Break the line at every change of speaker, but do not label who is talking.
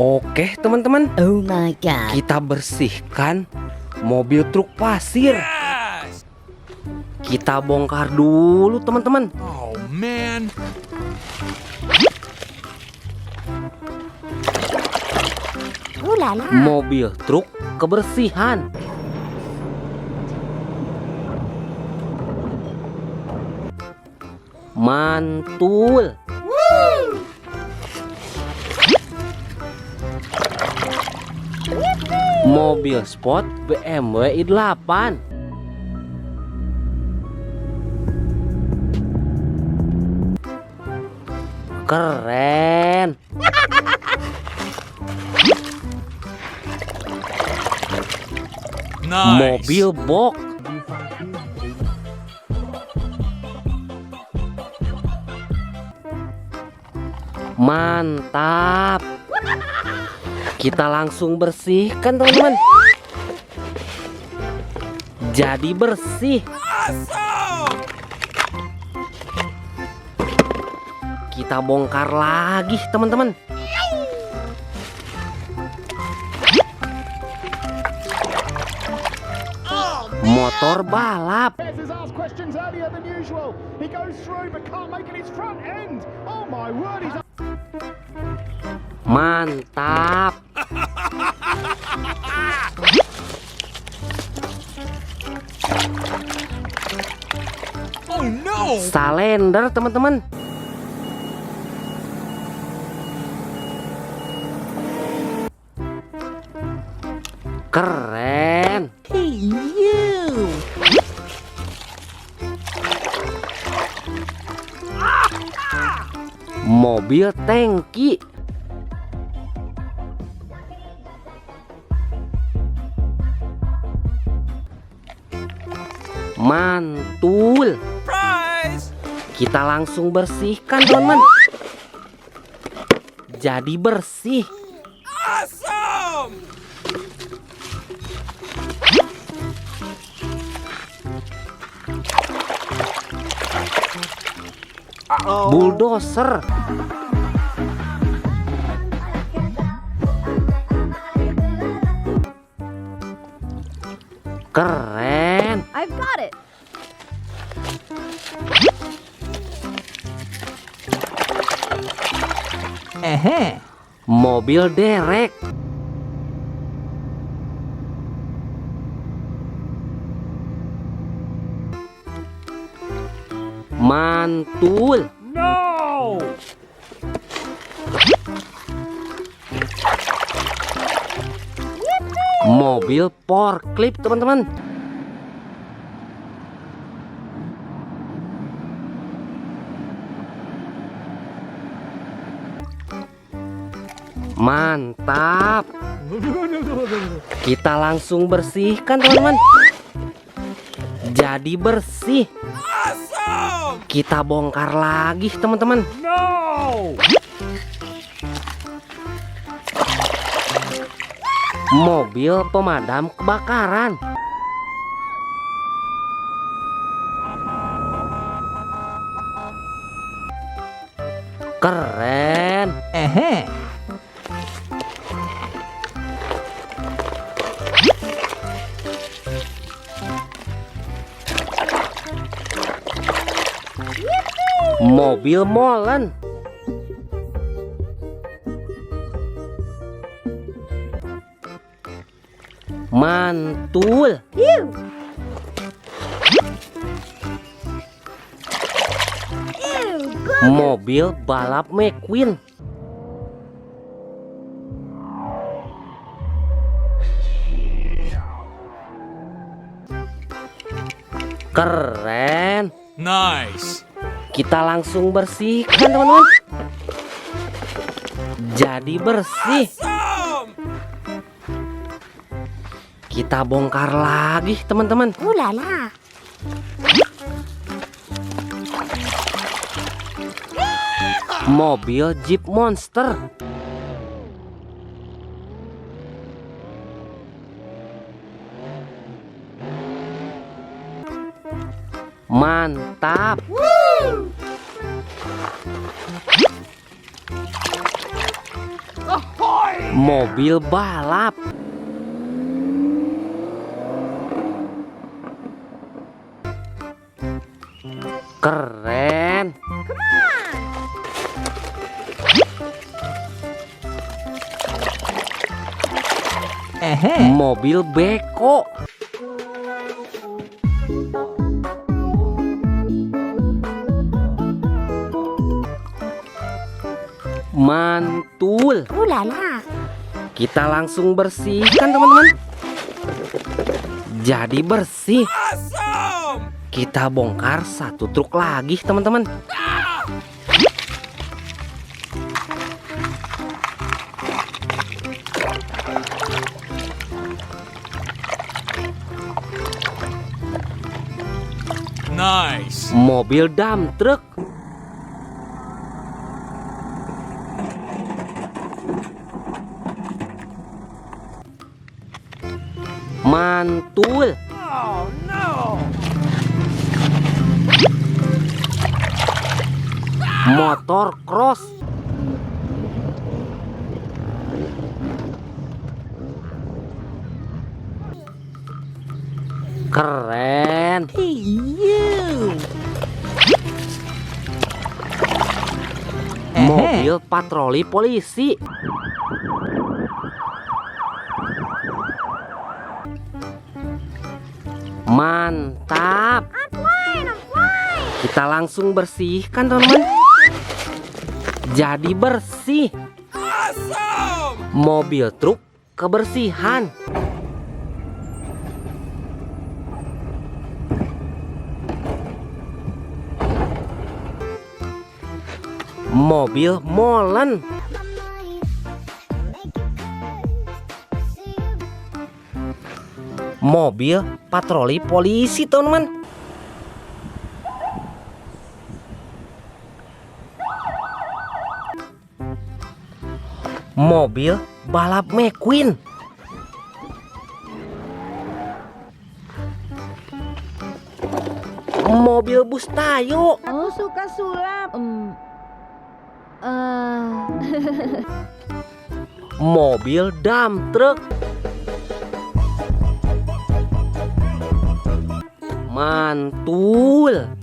Oke teman-teman,
Oh my god.
kita bersihkan mobil truk pasir. Kita bongkar dulu teman-teman.
Oh man.
Ulala.
Mobil truk kebersihan. Mantul. Mobil sport BMW i8. Keren.
Nice.
Mobil box. Mantap. Kita langsung bersihkan teman-teman. Jadi bersih.
Awesome.
Kita bongkar lagi teman-teman. Motor balap.
Bears has asked questions earlier than usual. He goes through but can't make it his front end. Oh my word, he's
Mantap.
Oh no.
Salender teman-teman. Keren.
Hey you.
Mobil tangki. Mantul.
Prize.
Kita langsung bersihkan teman-teman. Jadi bersih.
Awesome.
Bulldozer. Keren.
I've got it.
Mobil derek. Mantul.
no.
Mobil forklift teman-teman. Mantap. Kita langsung bersihkan teman-teman. Jadi bersih.
Awesome.
Kita bongkar lagi teman-teman.
No.
Mobil pemadam kebakaran. Keren. Mobil molen. Mantul.
You. Ew, good.
Mobil balap McQueen. Keren.
Nice.
Kita langsung bersihkan teman-teman. Jadi bersih.
Awesome.
Kita bongkar lagi teman-teman.
Ulala.
Mobil Jeep Monster. Mantap. Mobil balap. Keren. Mobil beko. Mantul.
Ooh la la.
Kita langsung bersihkan teman-teman. Jadi bersih.
Awesome!
Kita bongkar satu truk lagi teman-teman.
Nice!
Mobil dump truck. Mantul.
Oh no!
Motor cross. Keren. Mobil patroli polisi. Mantap. Kita langsung bersihkan teman-teman. Jadi bersih.
Awesome!
Mobil truk kebersihan. Mobil molen. Mobil patroli polisi teman-teman. Mobil balap McQueen. Mobil bus Tayo.
Oh, suka sulap.
Mobil dump truck. Mantul.